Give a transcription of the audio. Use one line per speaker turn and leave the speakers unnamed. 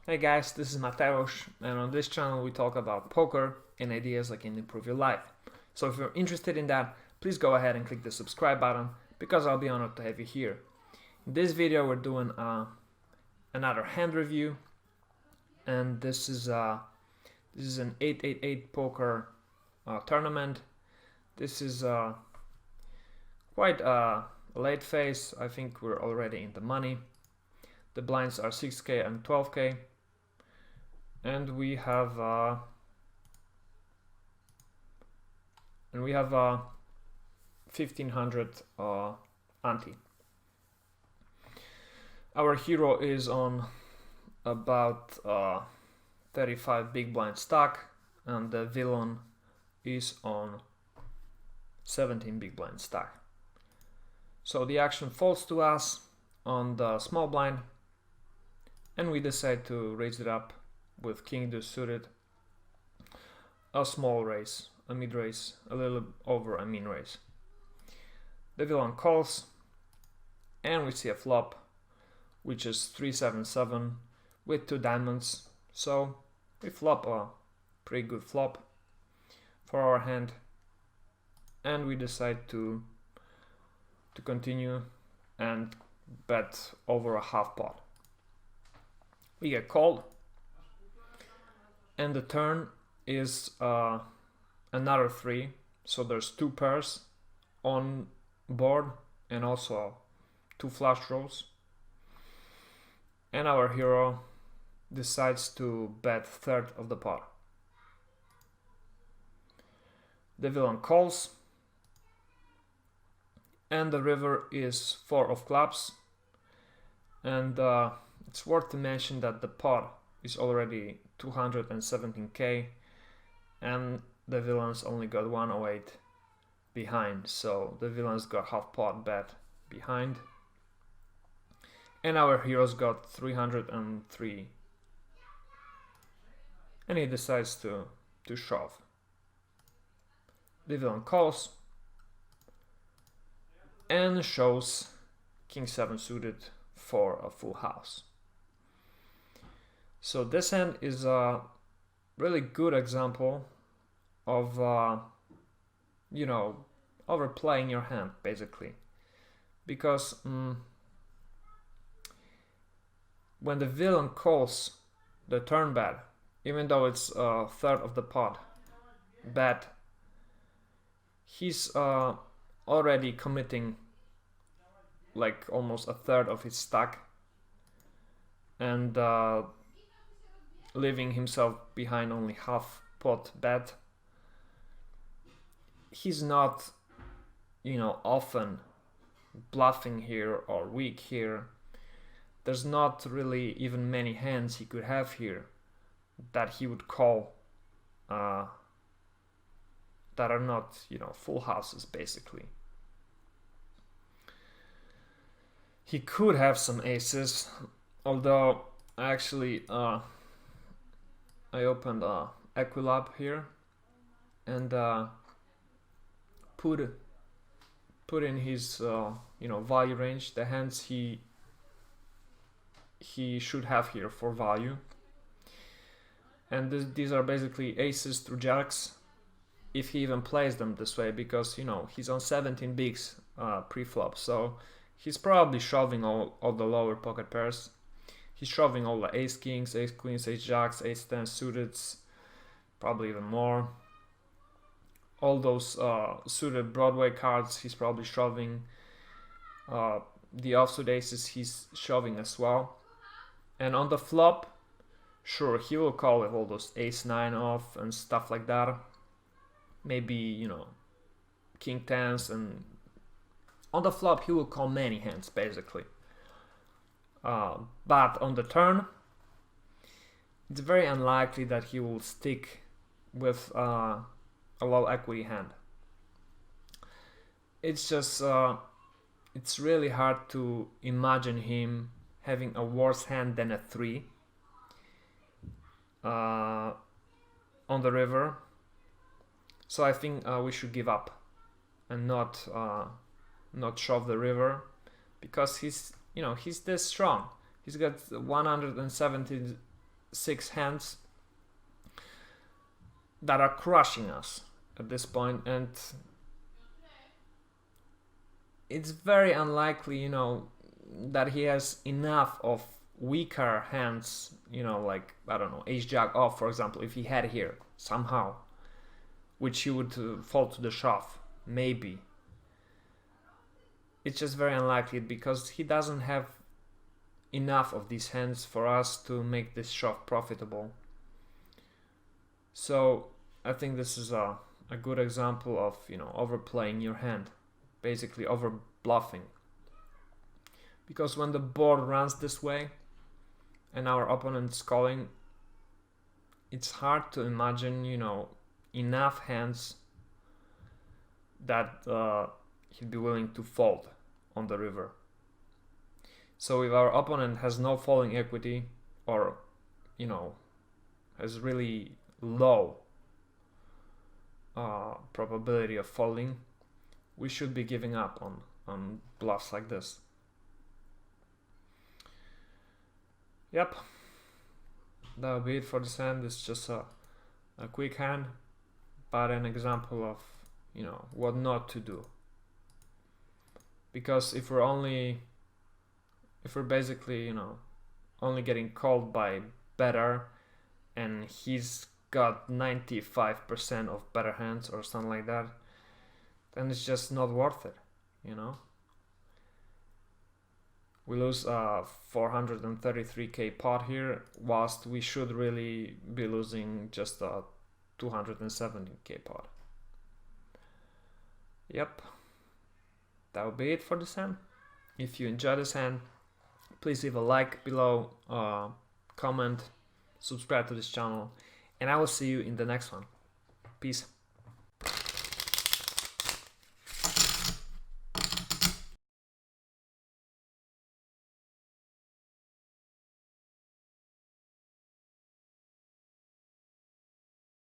Hey guys, this is Mateusz, and on this channel we talk about poker and ideas that can improve your life. So if you're interested in that, please go ahead and click the subscribe button because I'll be honored to have you here. In this video we're doing another hand review, and this is an 888 poker tournament. This is quite a late phase. I think we're already in the money. The blinds are 6k and 12k. And we have 1500 ante. Our hero is on about 35 big blind stack, and the villain is on 17 big blind stack. So the action falls to us on the small blind, and we decide to raise it up with king deuce suited, a small raise, a mid raise, a little over a min raise. The villain calls, and we see a flop, which is 377 with 2 diamonds. So we flop a pretty good flop for our hand, and we decide to continue and bet over a half pot. We get called, and the turn is another 3, so there's 2 pairs on board and also 2 flush draws, and our hero decides to bet third of the pot. The villain calls, and the river is 4 of clubs, and it's worth to mention that the pot is already 217k, and the villains only got 108 behind, so the villains got half pot bet behind, and our heroes got 303, and he decides to shove. The villain calls and shows king 7 suited for a full house. So this hand is a really good example of overplaying your hand, basically, because when the villain calls the turn bet, even though it's a third of the pot bet, he's already committing like almost a third of his stack, and leaving himself behind only half pot bet. He's not, often bluffing here or weak here. There's not really even many hands he could have here that he would call that are not, full houses, basically. He could have some aces, although actually I opened Equilab here and put in his value range, the hands he should have here for value, and these are basically aces through jacks, if he even plays them this way, because he's on 17 bigs pre-flop, so he's probably shoving all the lower pocket pairs. He's shoving all the ace kings, ace queens, ace jacks, ace 10 suited, probably even more. All those suited Broadway cards he's probably shoving. The offsuit aces he's shoving as well. And on the flop, sure, he will call with all those ace 9 off and stuff like that. Maybe, king 10s, and on the flop he will call many hands, basically. But on the turn, it's very unlikely that he will stick with a low equity hand. It's just, it's really hard to imagine him having a worse hand than a 3 on the river. So I think we should give up and not shove the river, because he's this strong. He's got 117 6 hands that are crushing us at this point, and it's very unlikely, you know, that he has enough of weaker hands, you know, like, I don't know, ace jack off, for example, if he had here somehow, which he would fall to the shove, maybe. It's just very unlikely because he doesn't have enough of these hands for us to make this shove profitable. So I think this is a good example of, you know, overplaying your hand, basically over bluffing. Because when the board runs this way and our opponent's calling, it's hard to imagine, you know, enough hands that he'd be willing to fold on the river. So if our opponent has no folding equity, or, you know, has really low probability of folding, we should be giving up on bluffs like this. Yep, that'll be it for this hand. It's just a quick hand, but an example of, you know, what not to do. Because if we're basically, you know, only getting called by better, and he's got 95% of better hands or something like that, then it's just not worth it, you know. We lose 433k pot here, whilst we should really be losing just a 270k pot. Yep, that would be it for this hand. If you enjoyed this hand, please leave a like below, comment, subscribe to this channel, and I will see you in the next one. Peace.